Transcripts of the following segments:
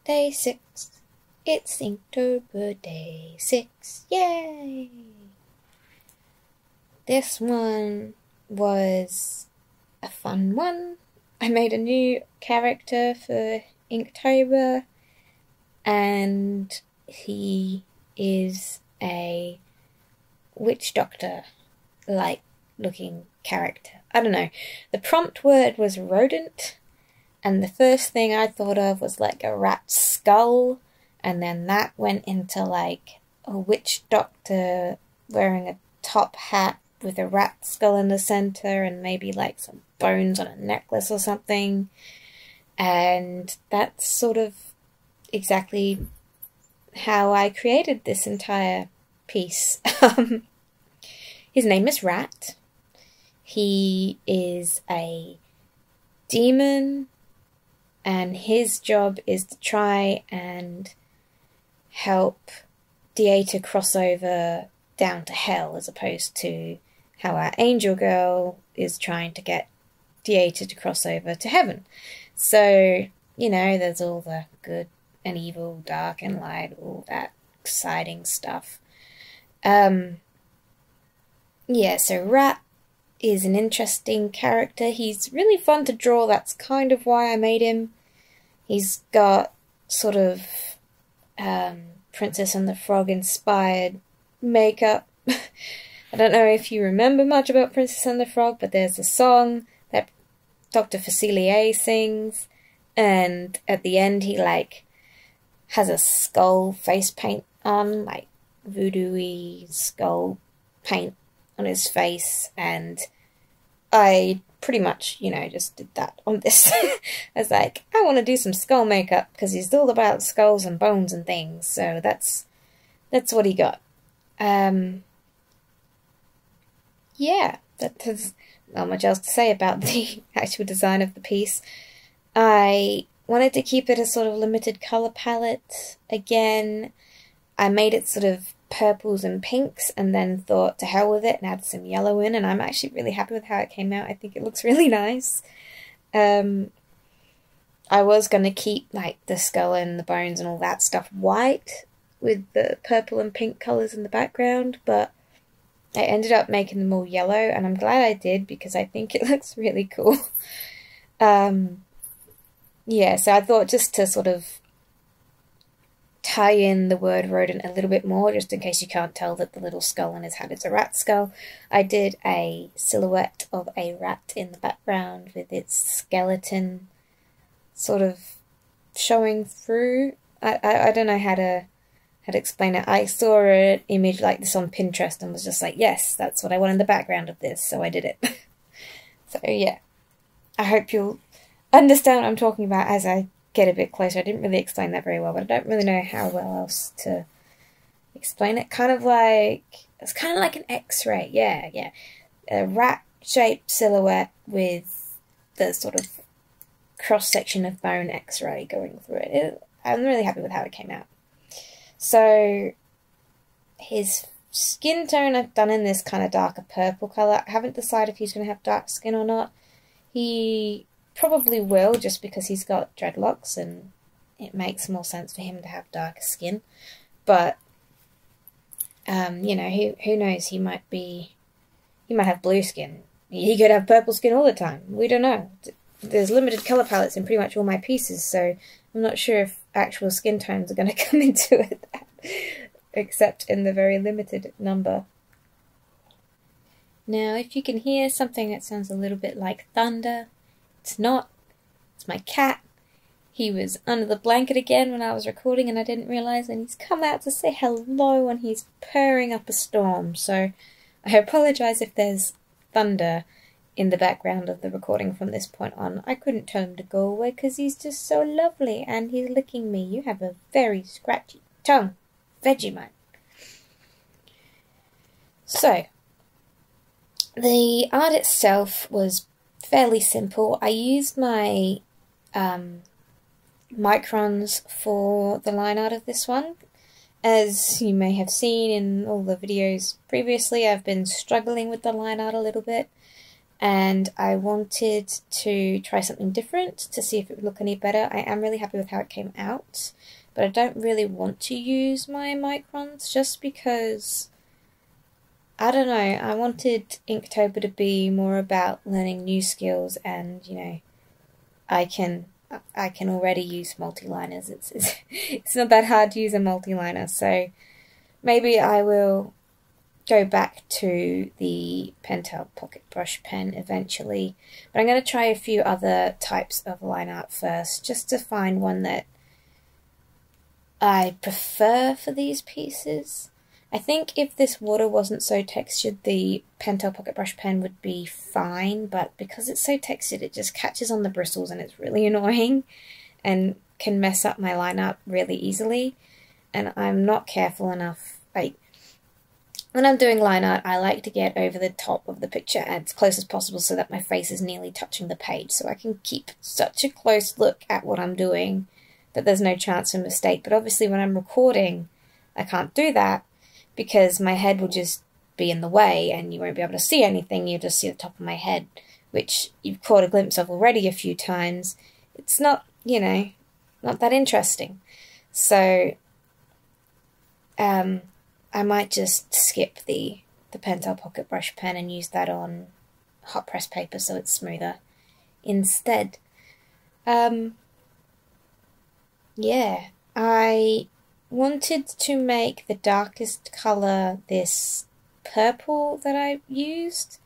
Day 6. It's Inktober day 6. Yay! This one was a fun one. I made a new character for Inktober, and he is a witch doctor like looking character. I don't know. The prompt word was rodent, and the first thing I thought of was like a rat skull, and then that went into like a witch doctor wearing a top hat with a rat skull in the center and maybe like some bones on a necklace or something. And that's sort of exactly how I created this entire piece. His name is Rat. He is a demon, and his job is to try and help DA to cross over down to hell, as opposed to how our angel girl is trying to get DA to cross over to heaven. So, you know, there's all the good and evil, dark and light, all that exciting stuff. Yeah, so Rat is an interesting character. He's really fun to draw. That's kind of why I made him. He's got sort of Princess and the Frog inspired makeup. I don't know if you remember much about Princess and the Frog, but there's a song that Dr. Facilier sings, and at the end he like has a skull face paint on, like voodoo-y skull paint on his face, and I pretty much, you know, just did that on this. I was like, I want to do some skull makeup because he's all about skulls and bones and things, so that's what he got. Yeah, there's not much else to say about the actual design of the piece. I wanted to keep it a sort of limited colour palette. Again, I made it sort of purples and pinks, and then thought to hell with it and add some yellow in, and I'm actually really happy with how it came out. I think it looks really nice. I was going to keep like the skull and the bones and all that stuff white with the purple and pink colours in the background, but I ended up making them all yellow, and I'm glad I did because I think it looks really cool. Yeah, so I thought just to sort of tie in the word rodent a little bit more, just in case you can't tell that the little skull on his hat is a rat skull, I did a silhouette of a rat in the background with its skeleton sort of showing through. I don't know how to explain it. I saw an image like this on Pinterest and was just like, yes, that's what I want in the background of this, so I did it. So yeah, I hope you'll understand what I'm talking about as I get a bit closer. I didn't really explain that very well, but I don't really know how well else to explain it. It's kind of like an X-ray. Yeah. A rat-shaped silhouette with the sort of cross-section of bone X-ray going through it. I'm really happy with how it came out. So his skin tone I've done in this kind of darker purple colour. I haven't decided if he's going to have dark skin or not. He probably will, just because he's got dreadlocks and it makes more sense for him to have darker skin. But you know, who knows? He might have blue skin. He could have purple skin all the time. We don't know. There's limited colour palettes in pretty much all my pieces, so I'm not sure if actual skin tones are going to come into it, except in the very limited number. Now, if you can hear something that sounds a little bit like thunder, it's not. It's my cat. He was under the blanket again when I was recording and I didn't realise, and he's come out to say hello and he's purring up a storm, so I apologise if there's thunder in the background of the recording from this point on. I couldn't tell him to go away because he's just so lovely and he's licking me. You have a very scratchy tongue, Vegemite. So, the art itself was fairly simple. I used my microns for the line art of this one. As you may have seen in all the videos previously, I've been struggling with the line art a little bit. and I wanted to try something different to see if it would look any better. I am really happy with how it came out, but I don't really want to use my microns just because, I don't know, I wanted Inktober to be more about learning new skills, and, you know, I can already use multi-liners. It's not that hard to use a multi-liner, so maybe I will go back to the Pentel Pocket Brush Pen eventually, but I'm going to try a few other types of line art first, just to find one that I prefer for these pieces. I think if this water wasn't so textured, the Pentel Pocket Brush Pen would be fine, but because it's so textured, it just catches on the bristles and it's really annoying and can mess up my line art really easily, and I'm not careful enough. Like, when I'm doing line art, I like to get over the top of the picture as close as possible so that my face is nearly touching the page, so I can keep such a close look at what I'm doing that there's no chance of mistake. But obviously when I'm recording, I can't do that because my head will just be in the way and you won't be able to see anything. You'll just see the top of my head, which you've caught a glimpse of already a few times. It's not, you know, not that interesting. So, I might just skip the Pentel Pocket Brush Pen and use that on hot press paper so it's smoother instead. Yeah, I wanted to make the darkest colour this purple that I used,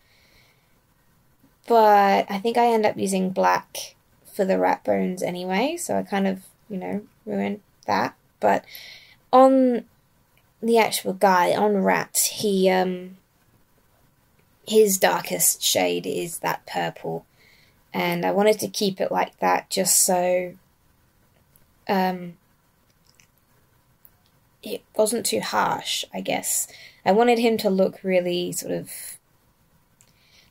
but I think I end up using black for the rat bones anyway, so I kind of, you know, ruined that. But on the actual guy, on Rat, his darkest shade is that purple, and I wanted to keep it like that just so it wasn't too harsh, I guess. I wanted him to look really sort of,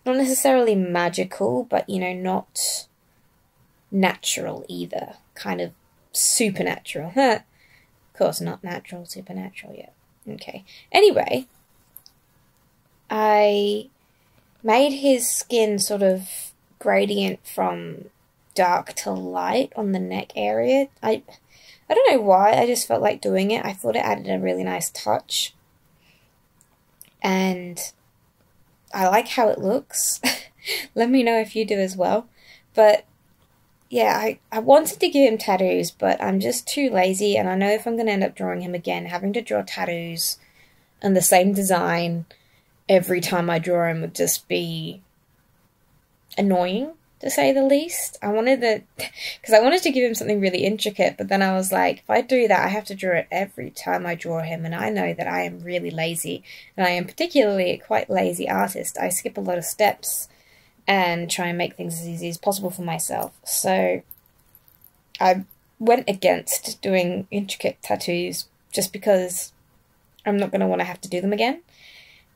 not necessarily magical, but, you know, not natural either. Kind of supernatural. Of course, not natural, supernatural, yeah. Okay. Anyway, I made his skin sort of gradient from dark to light on the neck area. I don't know why, I just felt like doing it. I thought it added a really nice touch. And I like how it looks. Let me know if you do as well. But yeah, I wanted to give him tattoos, but I'm just too lazy, and I know if I'm going to end up drawing him again, having to draw tattoos and the same design every time I draw him would just be annoying, to say the least. I wanted because I wanted to give him something really intricate, but then I was like, if I do that, I have to draw it every time I draw him, and I know that I am really lazy, and I am particularly a quite lazy artist. I skip a lot of steps and try and make things as easy as possible for myself. So I went against doing intricate tattoos just because I'm not going to want to have to do them again.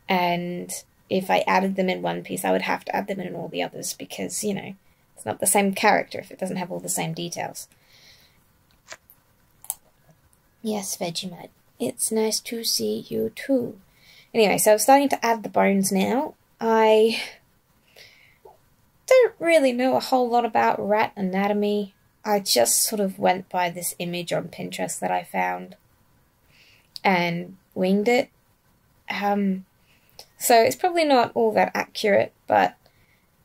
And if I added them in one piece, I would have to add them in all the others because, you know, it's not the same character if it doesn't have all the same details. Yes, Vegemite, it's nice to see you too. Anyway, so I'm starting to add the bones now. I don't really know a whole lot about rat anatomy. I just sort of went by this image on Pinterest that I found and winged it. So it's probably not all that accurate, but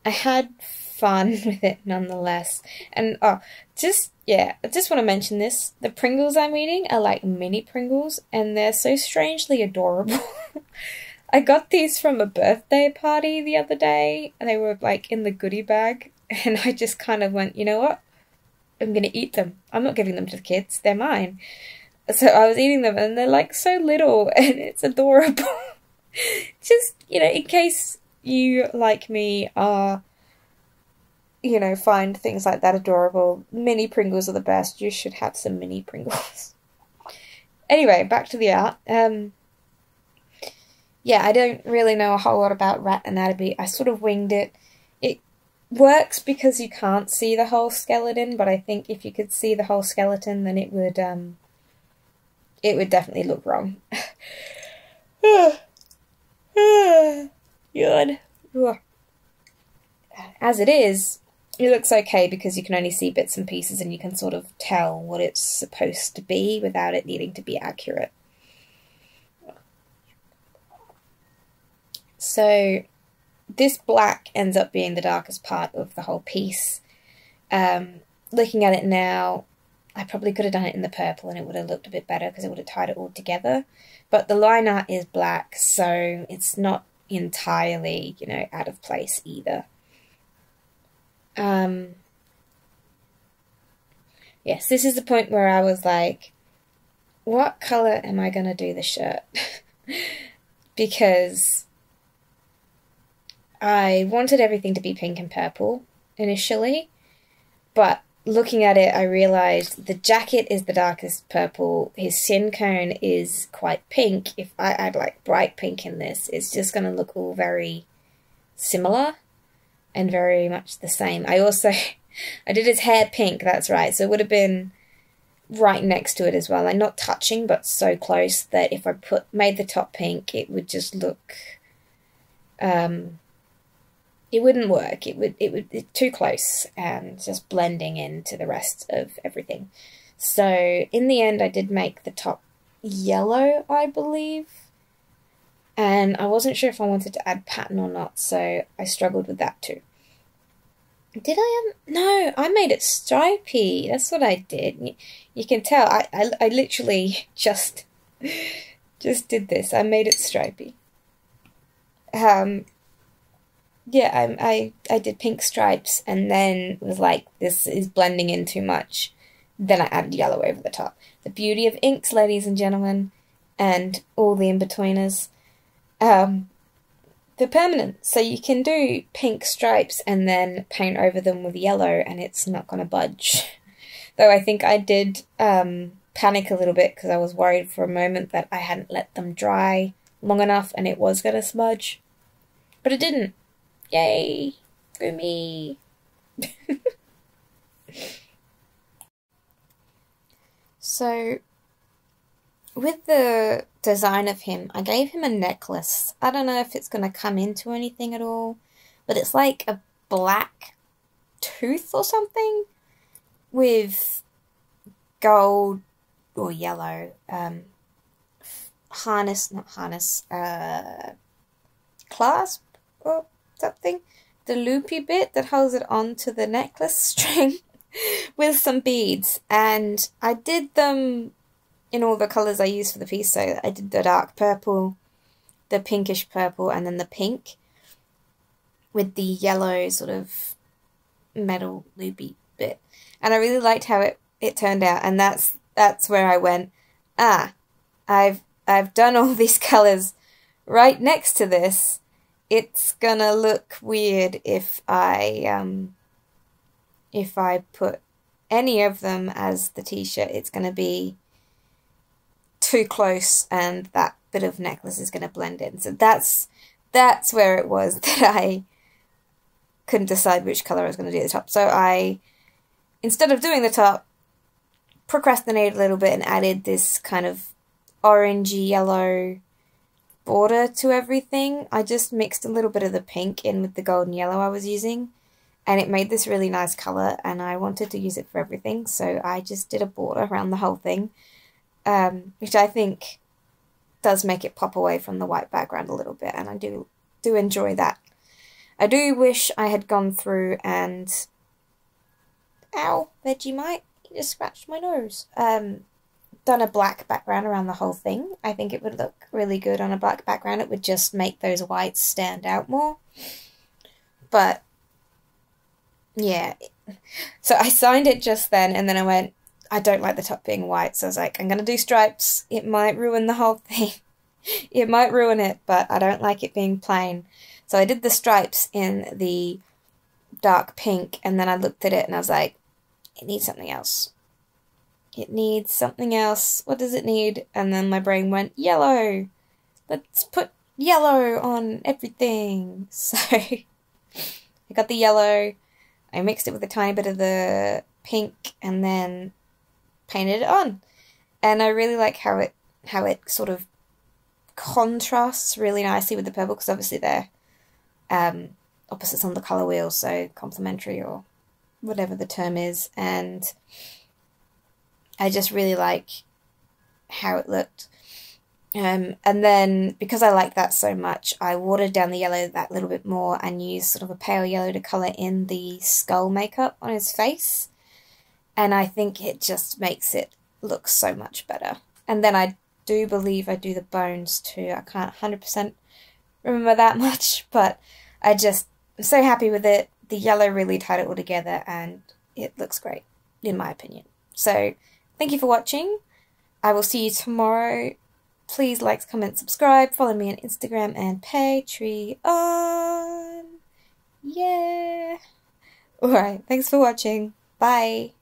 I had fun with it nonetheless. And I just want to mention this. The Pringles I'm eating are like mini Pringles, and they're so strangely adorable. I got these from a birthday party the other day, and they were like in the goodie bag, and I just kind of went, you know what? I'm going to eat them. I'm not giving them to the kids. They're mine. So I was eating them, and they're like so little, and it's adorable. Just, you know, in case you, like me, are, you know, find things like that adorable, mini Pringles are the best. You should have some mini Pringles. Anyway, back to the art. Yeah, I don't really know a whole lot about rat anatomy. I sort of winged it. It works because you can't see the whole skeleton, but I think if you could see the whole skeleton, then it would definitely look wrong. Yawn. as it is, it looks okay because you can only see bits and pieces and you can sort of tell what it's supposed to be without it needing to be accurate. So this black ends up being the darkest part of the whole piece. Looking at it now, I probably could have done it in the purple and it would have looked a bit better because it would have tied it all together. But the line art is black, so it's not entirely, you know, out of place either. Yes, this is the point where I was like, what colour am I going to do the shirt? Because I wanted everything to be pink and purple initially, but looking at it, I realised the jacket is the darkest purple, his shin cone is quite pink. If I add like bright pink in this, it's just going to look all very similar and very much the same. I did his hair pink, that's right, so it would have been right next to it as well, like not touching but so close that if I made the top pink, it would just look it wouldn't work. It would too close and just blending into the rest of everything. So in the end I did make the top yellow, I believe, and I wasn't sure if I wanted to add pattern or not, so I struggled with that too. Did I? No, I made it stripy. That's what I did. You can tell. I literally just did this. I made it stripy. Yeah, I did pink stripes and then was like, this is blending in too much. Then I added yellow over the top. The beauty of inks, ladies and gentlemen, and all the in-betweeners. They're permanent, so you can do pink stripes and then paint over them with yellow and it's not going to budge. Though I think I did panic a little bit because I was worried for a moment that I hadn't let them dry long enough and it was going to smudge. But it didn't. Yay! Go me! So, with the design of him, I gave him a necklace. I don't know if it's going to come into anything at all, but it's like a black tooth or something with gold or yellow clasp or something. The loopy bit that holds it onto the necklace string with some beads, and I did them in all the colours I used for the piece. So I did the dark purple, the pinkish purple, and then the pink with the yellow sort of metal loopy bit. And I really liked how it turned out, and that's where I went, I've done all these colours right next to this. It's gonna look weird if I put any of them as the t-shirt. It's gonna be too close and that bit of necklace is gonna blend in. So that's where it was that I couldn't decide which colour I was gonna do at the top. So I, instead of doing the top, procrastinated a little bit and added this kind of orangey yellow border to everything. I just mixed a little bit of the pink in with the gold and yellow I was using, and it made this really nice colour, and I wanted to use it for everything, so I just did a border around the whole thing, which I think does make it pop away from the white background a little bit, and I do enjoy that. I do wish I had gone through and... Ow, Vegemite, you just scratched my nose. Done a black background around the whole thing. I think it would look really good on a black background. It would just make those whites stand out more. But yeah, so I signed it just then, and then I went, I don't like the top being white, so I was like, I'm gonna do stripes. It might ruin the whole thing. It might ruin it, but I don't like it being plain. So I did the stripes in the dark pink, and then I looked at it and I was like, it needs something else. It needs something else. What does it need? And then my brain went, yellow. Let's put yellow on everything. So I got the yellow. I mixed it with a tiny bit of the pink and then painted it on. And I really like how it sort of contrasts really nicely with the purple, because obviously they're opposites on the colour wheel, so complementary or whatever the term is, and I just really like how it looked. And then, because I like that so much, I watered down the yellow that little bit more and used sort of a pale yellow to colour in the skull makeup on his face. And I think it just makes it look so much better. And then I do believe I do the bones too. I can't 100% remember that much, but I'm so happy with it. The yellow really tied it all together and it looks great, in my opinion. So, thank you for watching. I will see you tomorrow. Please like, comment, subscribe, follow me on Instagram and Patreon. Yeah! Alright, thanks for watching. Bye!